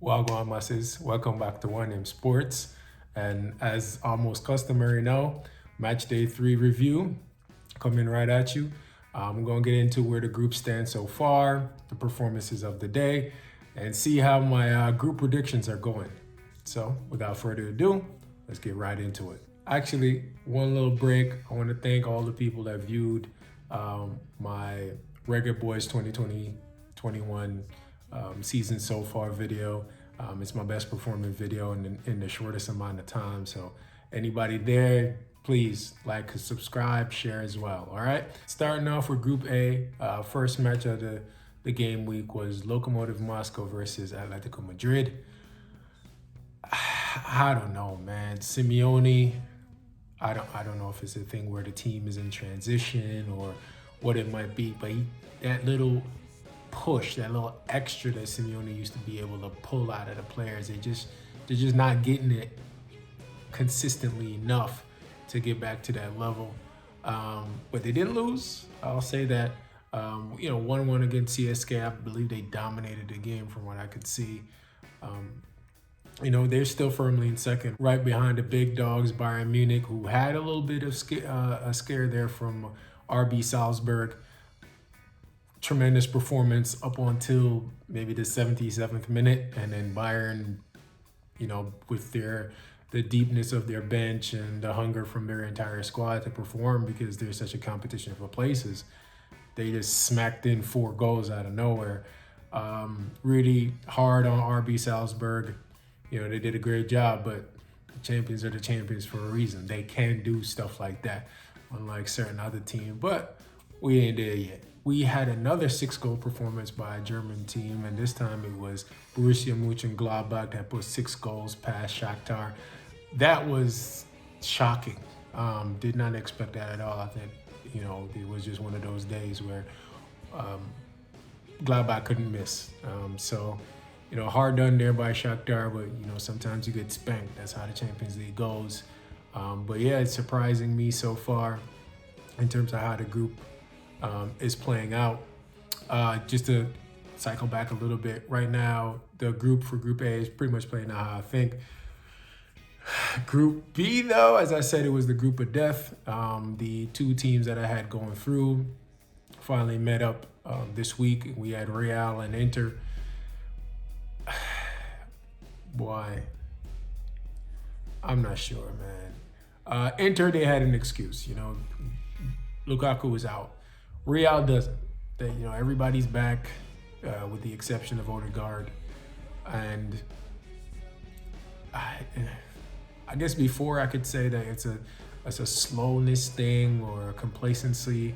Wagwan masses, welcome back to One M Sports. And as almost customary now, match day 3 review coming right at you. I'm going to get into where the group stands so far, the performances of the day, and see how my group predictions are going. So without further ado, let's get right into it. Actually, one little break. I want to thank all the people that viewed my Regular Boys 2020-21 season so far video. It's my best performing video in the shortest amount of time. So anybody there, please like, subscribe, share as well. All right. Starting off with Group A, first match of the game week was Lokomotiv Moscow versus Atletico Madrid. I don't know, man. Simeone, I don't know if it's a thing where the team is in transition or what it might be, but that little push, that little extra that Simeone used to be able to pull out of the players, they're just not getting it consistently enough to get back to that level. But they didn't lose. I'll say that. 1-1 against CSK. I believe they dominated the game from what I could see. They're still firmly in second, right behind the big dogs, Bayern Munich, who had a little bit of a scare there from RB Salzburg. Tremendous performance up until maybe the 77th minute, and then Bayern, with the deepness of their bench and the hunger from their entire squad to perform because there's such a competition for places, they just smacked in 4 goals out of nowhere. Really hard on RB Salzburg. They did a great job, but the champions are the champions for a reason. They can do stuff like that, unlike certain other teams, but we ain't there yet. We had another 6-goal performance by a German team, and this time it was Borussia Mönchengladbach that put 6 goals past Shakhtar. That was shocking. Did not expect that at all. I think, it was just one of those days where Gladbach couldn't miss. Hard done there by Shakhtar, but, sometimes you get spanked. That's how the Champions League goes. But yeah, it's surprising me so far in terms of how the group is playing out. Just to cycle back a little bit, right now the group for Group A is pretty much playing out how I think. Group B, though, as I said, it was the group of death. The 2 teams that I had going through finally met up this week. We had Real and Inter. Boy, I'm not sure, man. Inter, they had an excuse. Lukaku was out. Real doesn't. Everybody's back with the exception of Odegaard. And I guess before I could say that it's a slowness thing or a complacency,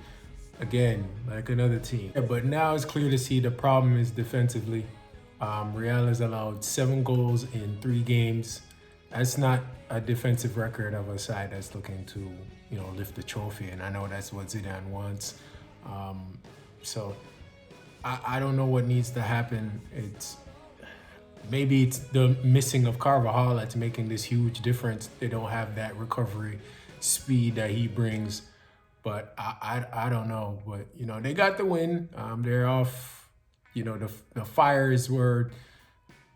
again, like another team. But now it's clear to see the problem is defensively. Real has allowed 7 goals in 3 games. That's not a defensive record of a side that's looking to, lift the trophy. And I know that's what Zidane wants. So I don't know what needs to happen. Maybe it's the missing of Carvajal that's making this huge difference. They don't have that recovery speed that he brings. But I don't know. But, they got the win. They're off. The fires were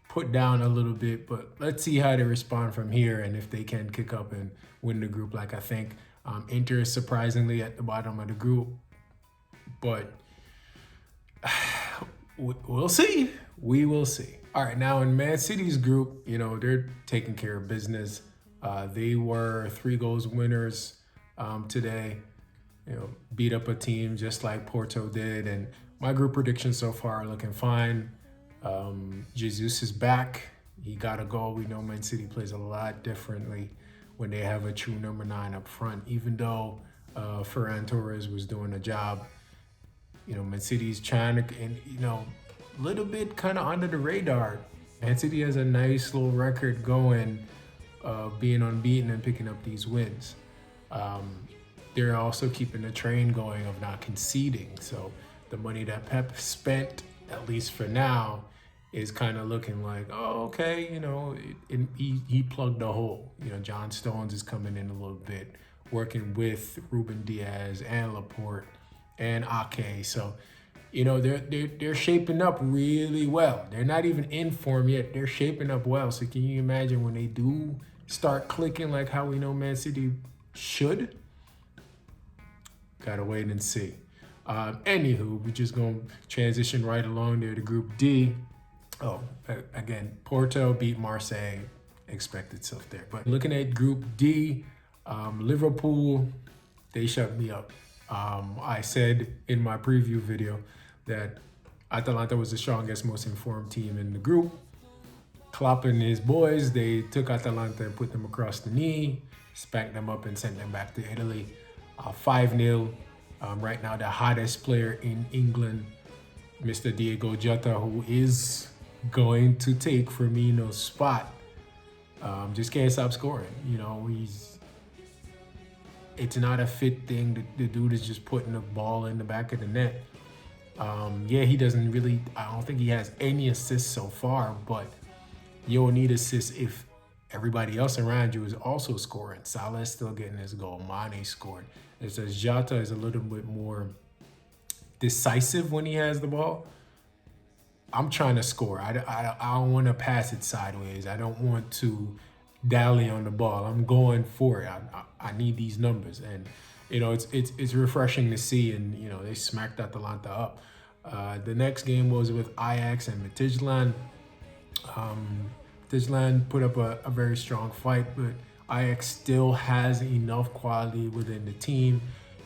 put down a little bit, but let's see how they respond from here and if they can kick up and win the group like I think. Inter is surprisingly at the bottom of the group, but we'll see. We will see. All right, now in Man City's group, they're taking care of business. They were 3 goals winners today. Beat up a team just like Porto did, and my group predictions so far are looking fine. Jesus is back. He got a goal. We know Man City plays a lot differently when they have a true number 9 up front. Even though Ferran Torres was doing a job, Man City's trying to, and a little bit kind of under the radar. Man City has a nice little record going, being unbeaten and picking up these wins. They're also keeping the train going of not conceding. So the money that Pep spent, at least for now, is kind of looking like, oh, okay, he plugged a hole. John Stones is coming in a little bit, working with Ruben Diaz and Laporte and Ake. So they're shaping up really well. They're not even in form yet. They're shaping up well. So can you imagine when they do start clicking like how we know Man City should? Gotta wait and see. Anywho, we're just gonna transition right along there to Group D. Oh, again, Porto beat Marseille. Expected stuff there. But looking at Group D, Liverpool, they shut me up. I said in my preview video that Atalanta was the strongest, most informed team in the group. Klopp and his boys, they took Atalanta and put them across the knee, spanked them up and sent them back to Italy. 5-0. Right now, the hottest player in England, Mr. Diego Jota, who is going to take Firmino's spot. Just can't stop scoring. It's not a fit thing. The dude is just putting the ball in the back of the net. He doesn't really, I don't think he has any assists so far, but you'll need assists if everybody else around you is also scoring. Salah's still getting his goal. Mane scored. It says Jota is a little bit more decisive when he has the ball. I'm trying to score. I don't want to pass it sideways. I don't want to dally on the ball. I'm going for it. I need these numbers, and it's refreshing to see. And they smacked Atalanta up. The next game was with Ajax and Midtjylland. Midtjylland put up a very strong fight, but Ajax still has enough quality within the team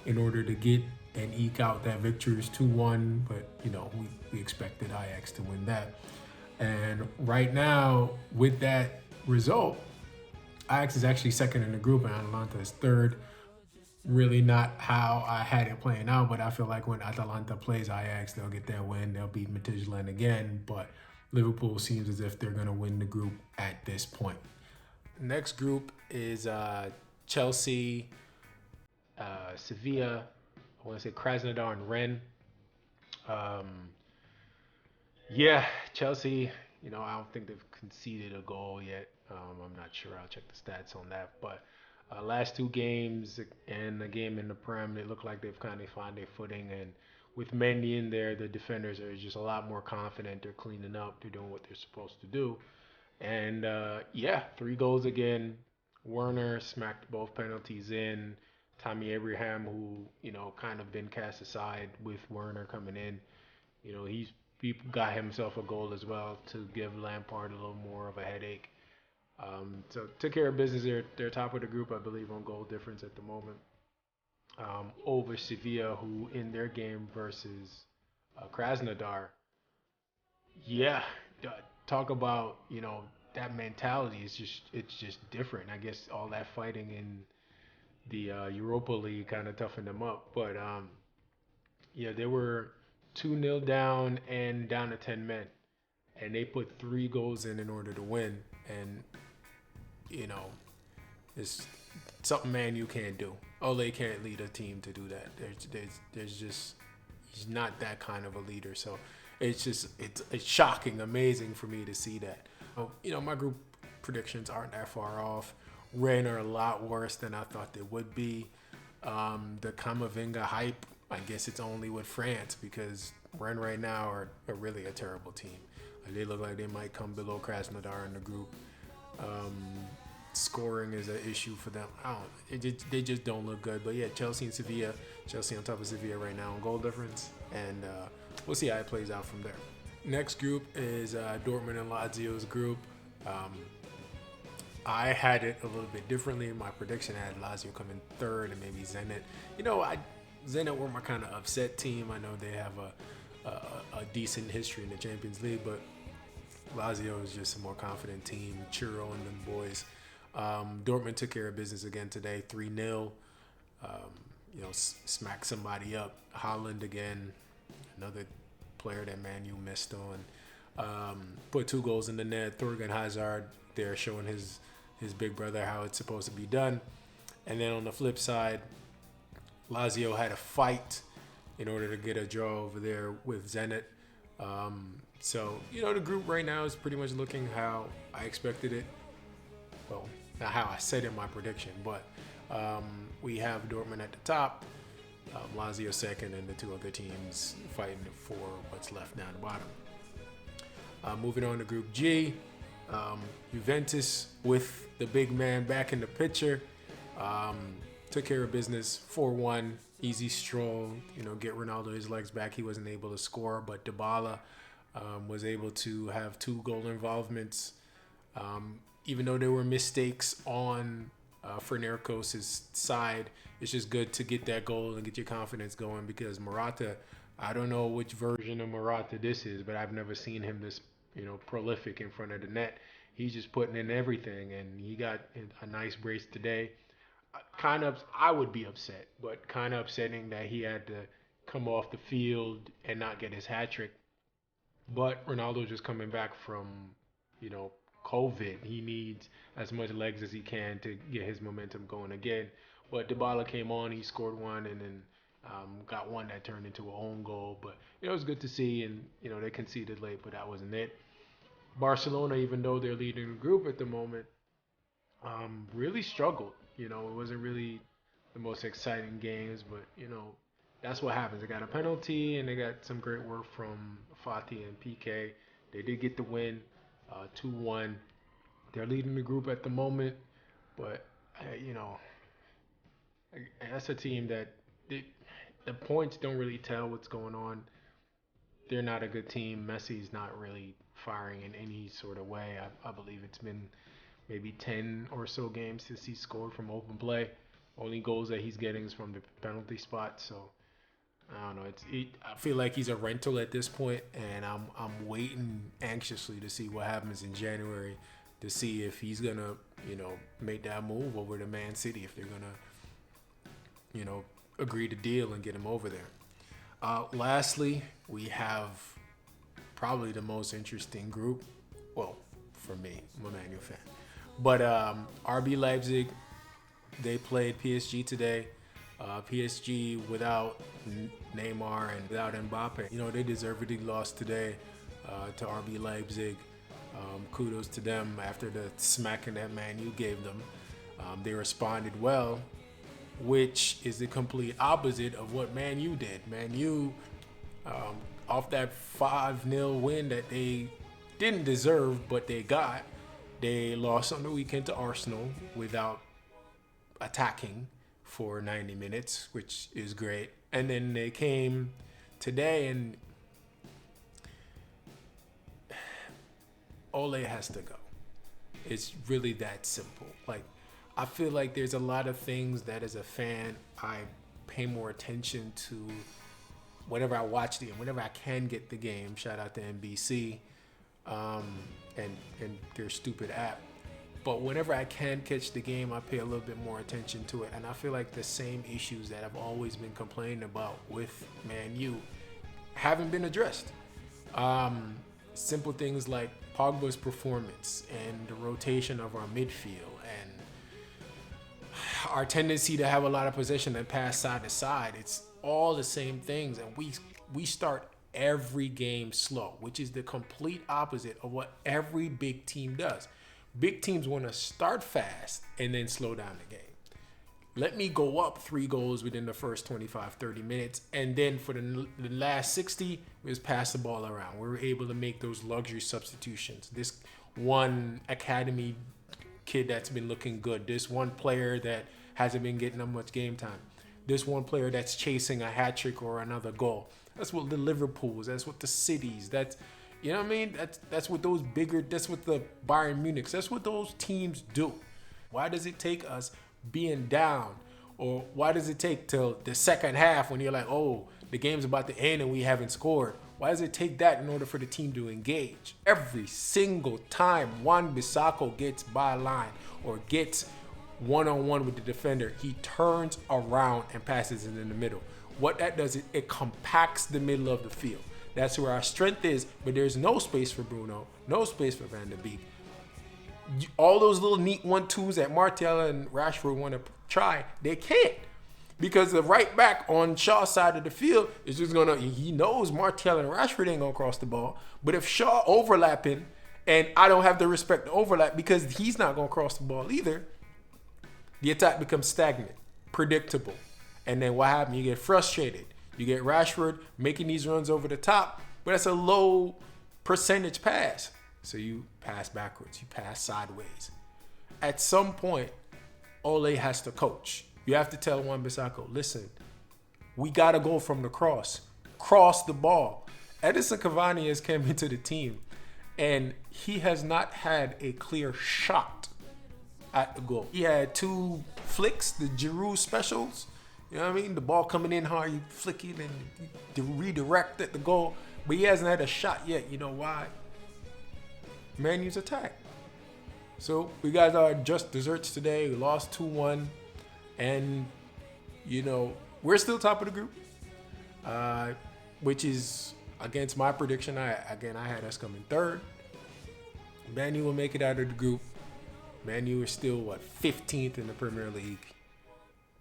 in order to get and eke out that victory. Is 2-1, but we expected Ajax to win that. And right now, with that result, Ajax is actually second in the group and Atalanta is third. Really not how I had it playing out, but I feel like when Atalanta plays Ajax, they'll get their win. They'll beat Midtjylland again, but Liverpool seems as if they're going to win the group at this point. Next group is Chelsea, Sevilla, I want to say Krasnodar and Rennes. Chelsea, I don't think they've conceded a goal yet. I'm not sure. I'll check the stats on that. But last two games and the game in the Prem, they look like they've kind of found their footing. And with Mendy in there, the defenders are just a lot more confident. They're cleaning up. They're doing what they're supposed to do. And 3 goals again. Werner smacked both penalties in. Tammy Abraham, who, kind of been cast aside with Werner coming in, he got himself a goal as well to give Lampard a little more of a headache. So took care of business. They're top of the group, I believe, on goal difference at the moment. Over Sevilla, who in their game versus Krasnodar, talk about, that mentality is just different. I guess all that fighting in the Europa League kind of toughened them up. But they were 2-0 down and down to 10 men. And they put 3 goals in order to win. And, it's something Man U can't do. Ole can't lead a team to do that. There's just, he's not that kind of a leader. So it's shocking, amazing for me to see that. My group predictions aren't that far off. Rennes are a lot worse than I thought they would be. The Camavinga hype, I guess it's only with France because Rennes right now are really a terrible team. They look like they might come below Krasnodar in the group. Scoring is an issue for them. They just don't look good. But Chelsea and Sevilla. Chelsea on top of Sevilla right now on goal difference. And we'll see how it plays out from there. Next group is Dortmund and Lazio's group. I had it a little bit differently. My prediction had Lazio coming third and maybe Zenit. Zenit were my kind of upset team. I know they have a decent history in the Champions League, but Lazio is just a more confident team. Churro and them boys. Dortmund took care of business again today, 3-0. Smacked somebody up. Haaland again, another player that Man U missed on. Put 2 goals in the net. Thorgan Hazard there showing his big brother how it's supposed to be done. And then on the flip side, Lazio had a fight in order to get a draw over there with Zenit. So, the group right now is pretty much looking how I expected it. Well, not how I said in my prediction, but we have Dortmund at the top. Lazio second, and the two other teams fighting for what's left down the bottom. Moving on to Group G, Juventus with the big man back in the picture. Took care of business 4-1, easy stroll. Get Ronaldo his legs back. He wasn't able to score, but Dybala was able to have 2 goal involvements. Even though there were mistakes on Fernarcos' side, it's just good to get that goal and get your confidence going, because Morata, I don't know which version of Morata this is, but I've never seen him this prolific in front of the net. He's just putting in everything, and he got a nice brace today. I would be upset, but kind of upsetting that he had to come off the field and not get his hat trick. But Ronaldo's just coming back from, COVID. He needs as much legs as he can to get his momentum going again. But Dybala came on, he scored one, and then got one that turned into an own goal. But it was good to see, and they conceded late, but that wasn't it. Barcelona, even though they're leading the group at the moment, really struggled. It wasn't really the most exciting games, but that's what happens. They got a penalty, and they got some great work from Fati and PK. They did get the win, 2-1. They're leading the group at the moment, but that's a team that the points don't really tell what's going on. They're not a good team. Messi's not really firing in any sort of way. I believe it's been maybe 10 or so games since he scored from open play. Only goals that he's getting is from the penalty spot. So I don't know. I feel like he's a rental at this point, and I'm waiting anxiously to see what happens in January, to see if he's gonna make that move over to Man City, if they're gonna agree to deal and get him over there. Lastly, we have probably the most interesting group. Well, for me, I'm a Man U fan. But RB Leipzig, they played PSG today. PSG without Neymar and without Mbappe. They deservedly lost today to RB Leipzig. Kudos to them after the smacking that Man U gave them. They responded well, which is the complete opposite of what Man U did. Man U, off that 5-0 win that they didn't deserve, but they got, they lost on the weekend to Arsenal without attacking for 90 minutes, which is great. And then they came today, and Ole has to go. It's really that simple. I feel like there's a lot of things that as a fan, I pay more attention to whenever I watch the game, whenever I can get the game. Shout out to NBC and their stupid app. But whenever I can catch the game, I pay a little bit more attention to it. And I feel like the same issues that I've always been complaining about with Man U haven't been addressed. Simple things like Pogba's performance and the rotation of our midfield and our tendency to have a lot of possession and pass side to side. It's all the same things, and we start every game slow, which is the complete opposite of what every big team does. Big teams want to start fast and then slow down the game. Let me go up 3 goals within the first 25, 30 minutes, and then for the last 60, we just pass the ball around. We were able to make those luxury substitutions. This one academy kid that's been looking good. This one player that hasn't been getting that much game time. This one player that's chasing a hat trick or another goal. That's what the Liverpools, that's what the Cities, that's, you know what I mean? That's what those bigger, that's what the Bayern Munichs, that's what those teams do. Why does it take us being down, or why does it take till the second half when you're like, oh, the game's about to end and we haven't scored? Why does it take that in order for the team to engage? Every single time Wan-Bissaka gets by line or gets one-on-one with the defender, he turns around and passes it in the middle. What that does is it compacts the middle of the field. That's where our strength is, but there's no space for Bruno, no space for Van der Beek. All those little neat 1-2s that Martial and Rashford want to try, they can't. Because the right back on Shaw's side of the field is just going to, he knows Martial and Rashford ain't going to cross the ball. But if Shaw overlapping, and I don't have to respect the overlap because he's not going to cross the ball either, the attack becomes stagnant, predictable. And then what happened? You get frustrated. You get Rashford making these runs over the top, but that's a low percentage pass. So you pass backwards, you pass sideways. At some point, Ole has to coach. You have to tell Wan-Bissaka, listen, we got to go from the cross the ball. Edinson Cavani has come into the team, and he has not had a clear shot at the goal. He had 2 flicks, the Giroud specials. You know what I mean? The ball coming in hard, you flick it and you redirect at the goal. But he hasn't had a shot yet. You know why? Man U's attack. So we got our just desserts today. We lost 2-1. And, you know, we're still top of the group, which is against my prediction. I had us coming third. Man U will make it out of the group. Man U is still, 15th in the Premier League.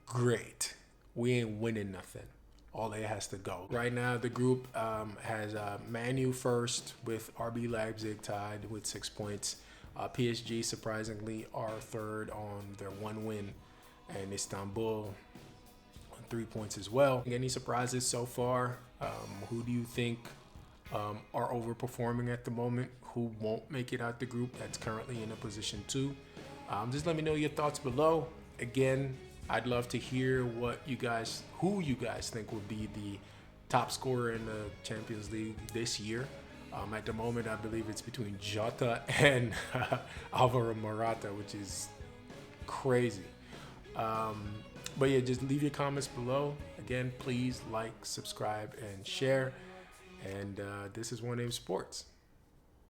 Great. We ain't winning nothing. Ole has to go. Right now, the group has Man U first with RB Leipzig tied with 6 points. PSG, surprisingly, are third on their 1 win. And Istanbul on 3 points as well. Any surprises so far? Who do you think are overperforming at the moment? Who won't make it out the group that's currently in a position 2? Just let me know your thoughts below. Again, I'd love to hear who you guys think will be the top scorer in the Champions League this year. At the moment, I believe it's between Jota and Alvaro Morata, which is crazy. But yeah, just leave your comments below. Again, please like, subscribe, and share. And this is One Name Sports.